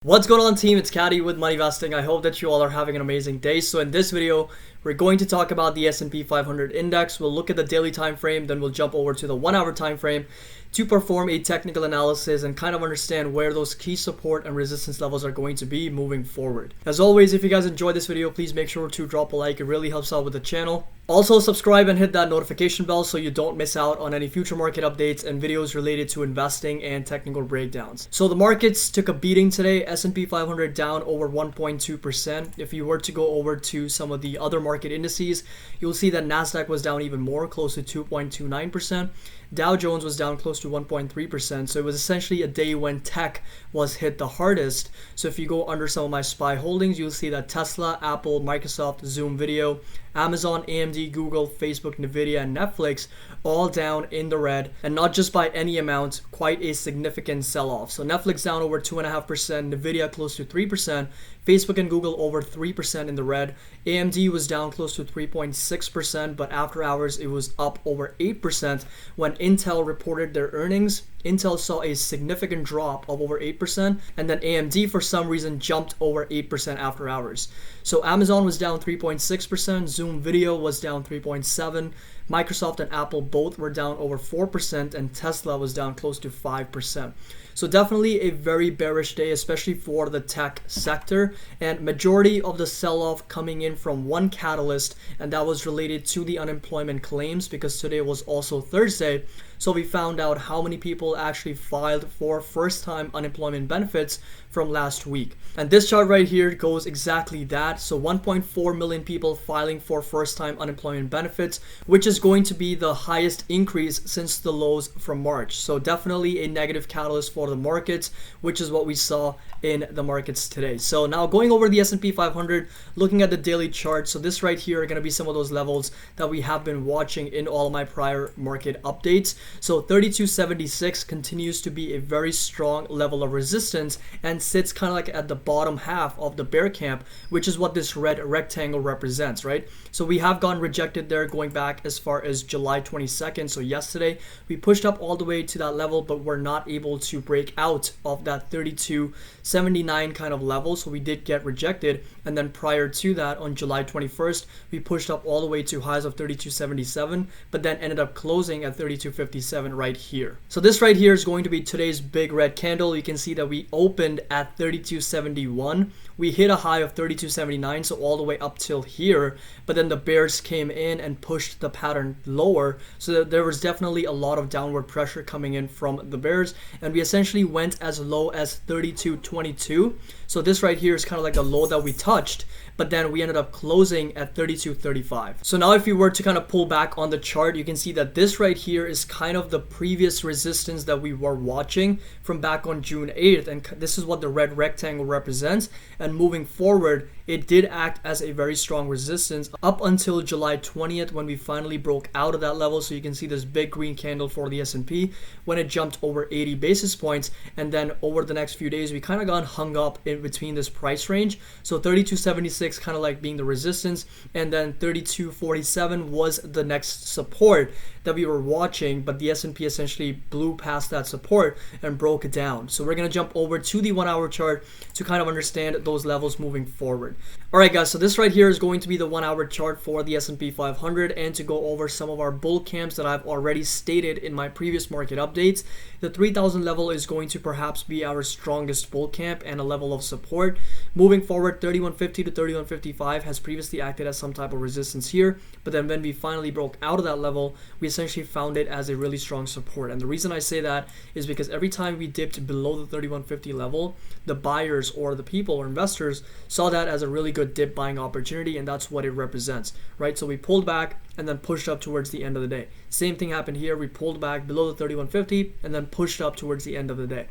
What's going on, team? It's Caddy with Money Vesting. I hope that you all are having an amazing day. So in this video, we're going to talk about the S&P 500 index. We'll look at the daily time frame, then we'll jump over to the 1 hour time frame to perform a technical analysis and kind of understand where those key support and resistance levels are going to be moving forward. As always, if you guys enjoyed this video, please make sure to drop a like. It really helps out with the channel. Also, subscribe and hit that notification bell so you don't miss out on any future market updates and videos related to investing and technical breakdowns. So the markets took a beating today. S&P 500 down over 1.2%. If you were to go over to some of the other market indices, you'll see that Nasdaq was down even more, close to 2.29%. Dow Jones was down close to 1.3%. So it was essentially a day when tech was hit the hardest. So if you go under some of my SPY holdings, you'll see that Tesla, Apple, Microsoft, Zoom Video, Amazon, AMD, Google, Facebook, Nvidia, and Netflix all down in the red, and not just by any amount, quite a significant sell-off. So Netflix down over 2.5%, Nvidia close to 3%, Facebook and Google over 3% in the red. AMD was down close to 3.6%, but after hours it was up over 8% when Intel reported their earnings. Intel saw a significant drop of over 8%, and then AMD for some reason jumped over 8% after hours. So Amazon was down 3.6%, Zoom Video was down 3.7%, Microsoft and Apple both were down over 4%, and Tesla was down close to 5%. So definitely a very bearish day, especially for the tech sector, and majority of the sell-off coming in from one catalyst, and that was related to the unemployment claims, because today was also Thursday. So we found out how many people actually filed for first-time unemployment benefits from last week. And this chart right here goes exactly that. So 1.4 million people filing for first-time unemployment benefits, which is going to be the highest increase since the lows from March. So definitely a negative catalyst for the markets, which is what we saw in the markets today. So now going over the S&P 500, looking at the daily chart. So this right here are going to be some of those levels that we have been watching in all of my prior market updates. So 3276 continues to be a very strong level of resistance and sits kind of like at the bottom half of the bear camp, which is what this red rectangle represents, right? So we have gotten rejected there going back as far as July 22nd. So yesterday we pushed up all the way to that level, but we're not able to break out of that 3279 kind of level. So we did get rejected. And then prior to that, on July 21st, we pushed up all the way to highs of 3277, but then ended up closing at 3257 right here. So this right here is going to be today's big red candle. You can see that we opened at 3271. We hit a high of 3279, so all the way up till here, but then the bears came in and pushed the pattern lower. So there was definitely a lot of downward pressure coming in from the bears, and we essentially went as low as 3222. So this right here is kind of like the low that we touched, but then we ended up closing at 3235. So now if you were to kind of pull back on the chart, you can see that this right here is kind of the previous resistance that we were watching from back on June 8th, and this is what the red rectangle represents. And moving forward, it did act as a very strong resistance up until July 20th when we finally broke out of that level. So you can see this big green candle for the S&P when it jumped over 80 basis points, and then over the next few days we kind of got hung up in between this price range. So 3276 kind of like being the resistance, and then 3247 was the next support that we were watching, but the S&P essentially blew past that support and broke it down. So we're going to jump over to the 1 hour chart to kind of understand those levels moving forward. Alright guys, so this right here is going to be the 1 hour chart for the S&P 500, and to go over some of our bull camps that I've already stated in my previous market updates. The 3000 level is going to perhaps be our strongest bull camp and a level of support. Moving forward, 3150 to 3155 has previously acted as some type of resistance here, but then when we finally broke out of that level, we essentially found it as a really strong support. And the reason I say that is because every time we dipped below the 3150 level, the buyers or the people or investors saw that as a really good dip buying opportunity, and that's what it represents, right? So we pulled back and then pushed up towards the end of the day. Same thing happened here. We pulled back below the 3150 and then pushed up towards the end of the day.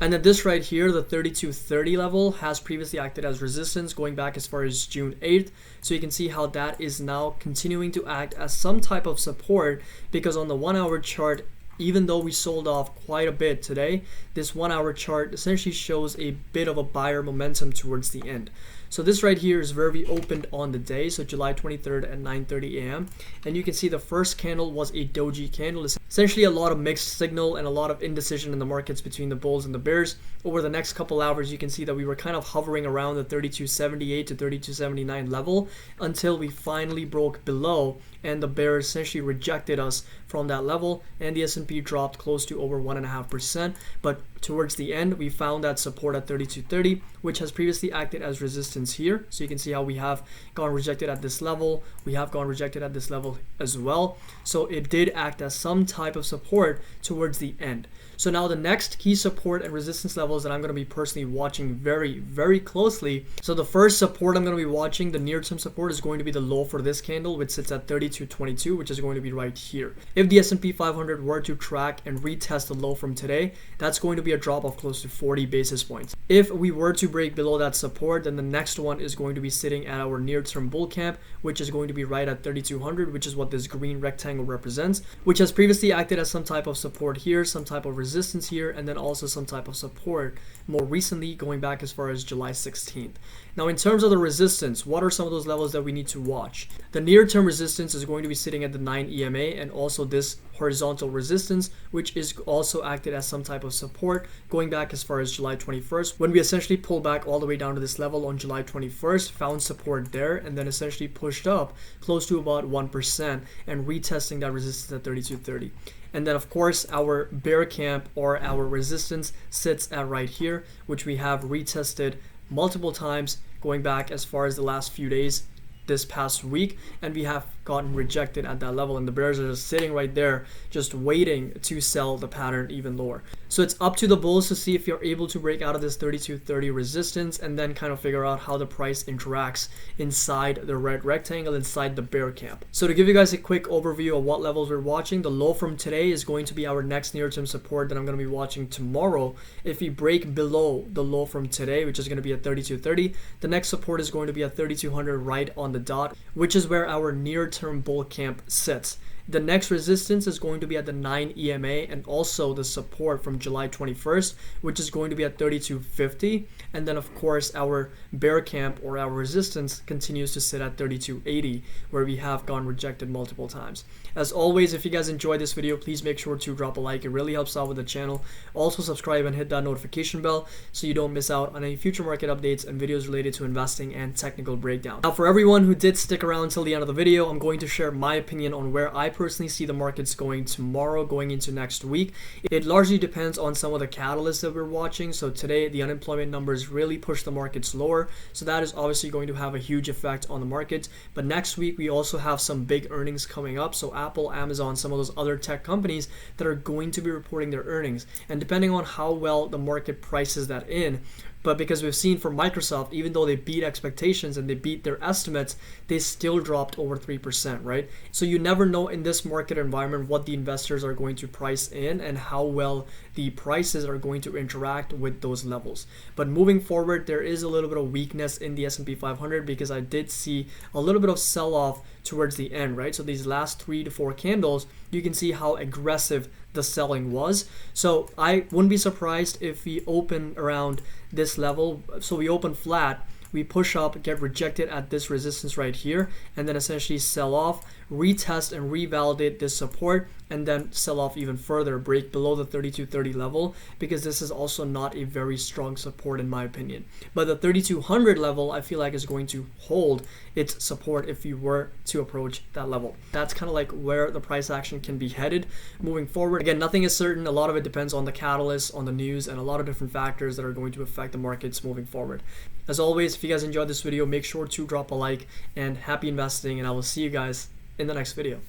And then this right here, the 3230 level, has previously acted as resistance going back as far as June 8th. So you can see how that is now continuing to act as some type of support, because on the 1 hour chart, even though we sold off quite a bit today, this 1 hour chart essentially shows a bit of a buyer momentum towards the end. So this right here is where we opened on the day, so July 23rd at 9:30 a.m. And you can see the first candle was a doji candle, essentially a lot of mixed signal and a lot of indecision in the markets between the bulls and the bears. Over the next couple hours, you can see that we were kind of hovering around the 3278 to 3279 level until we finally broke below, and the bears essentially rejected us from that level, and the S&P dropped close to over 1.5%. But towards the end, we found that support at 3230, which has previously acted as resistance here. So you can see how we have gone rejected at this level, we have gone rejected at this level as well. So it did act as some type of support towards the end. So now the next key support and resistance levels that I'm going to be personally watching very closely. So the first support I'm going to be watching, the near-term support, is going to be the low for this candle, which sits at 3222, which is going to be right here. If the S&P 500 were to track and retest the low from today, that's going to be a drop of close to 40 basis points. If we were to break below that support, then the next one is going to be sitting at our near-term bull camp, which is going to be right at 3200, which is what this green rectangle represents, which has previously acted as some type of support here, some type of resistance here, and then also some type of support more recently, going back as far as July 16th. Now in terms of the resistance, what are some of those levels that we need to watch? The near-term resistance is going to be sitting at the 9 EMA, and also this horizontal resistance, which is also acted as some type of support going back as far as July 21st, when we essentially pulled back all the way down to this level on July 21st, found support there, and then essentially pushed up close to about 1% and retesting that resistance at 3230. And then of course our bear camp or our resistance sits at right here, which we have retested multiple times going back as far as the last few days this past week, and we have gotten rejected at that level, and the bears are just sitting right there just waiting to sell the pattern even lower. So it's up to the bulls to see if you're able to break out of this 3230 resistance and then kind of figure out how the price interacts inside the red rectangle, inside the bear camp. So to give you guys a quick overview of what levels we're watching, the low from today is going to be our next near-term support that I'm going to be watching tomorrow. If we break below the low from today, which is going to be at 3230, the next support is going to be at 3200 right on the dot, which is where our near-term bull camp sits. The next resistance is going to be at the 9 EMA, and also the support from July 21st, which is going to be at 3250. And then of course our bear camp or our resistance continues to sit at 3280, where we have gone rejected multiple times. As always, if you guys enjoyed this video, please make sure to drop a like. It really helps out with the channel. Also subscribe and hit that notification bell so you don't miss out on any future market updates and videos related to investing and technical breakdown. Now for everyone who did stick around until the end of the video, I'm going to share my opinion on where I personally see the markets going tomorrow, going into next week. It largely depends on some of the catalysts that we're watching. So today the unemployment numbers really pushed the markets lower, so that is obviously going to have a huge effect on the market. But next week we also have some big earnings coming up, so Apple, Amazon, some of those other tech companies that are going to be reporting their earnings, and depending on how well the market prices that in. But because we've seen for Microsoft, even though they beat expectations and they beat their estimates, they still dropped over 3%, right? So you never know in this market environment what the investors are going to price in and how well the prices are going to interact with those levels. But moving forward, there is a little bit of weakness in the S&P 500 because I did see a little bit of sell-off towards the end, right? So these last 3 to 4 candles, you can see how aggressive the selling was. So I wouldn't be surprised if we open around this level. So we open flat, we push up, get rejected at this resistance right here, and then essentially sell off, retest and revalidate this support, and then sell off even further, break below the 3230 level, because this is also not a very strong support in my opinion. But the 3200 level I feel like is going to hold its support if you were to approach that level. That's kind of like where the price action can be headed moving forward. Again, nothing is certain. A lot of it depends on the catalyst, on the news, and a lot of different factors that are going to affect the markets moving forward. As always, if you guys enjoyed this video, make sure to drop a like, and happy investing, and I will see you guys in the next video.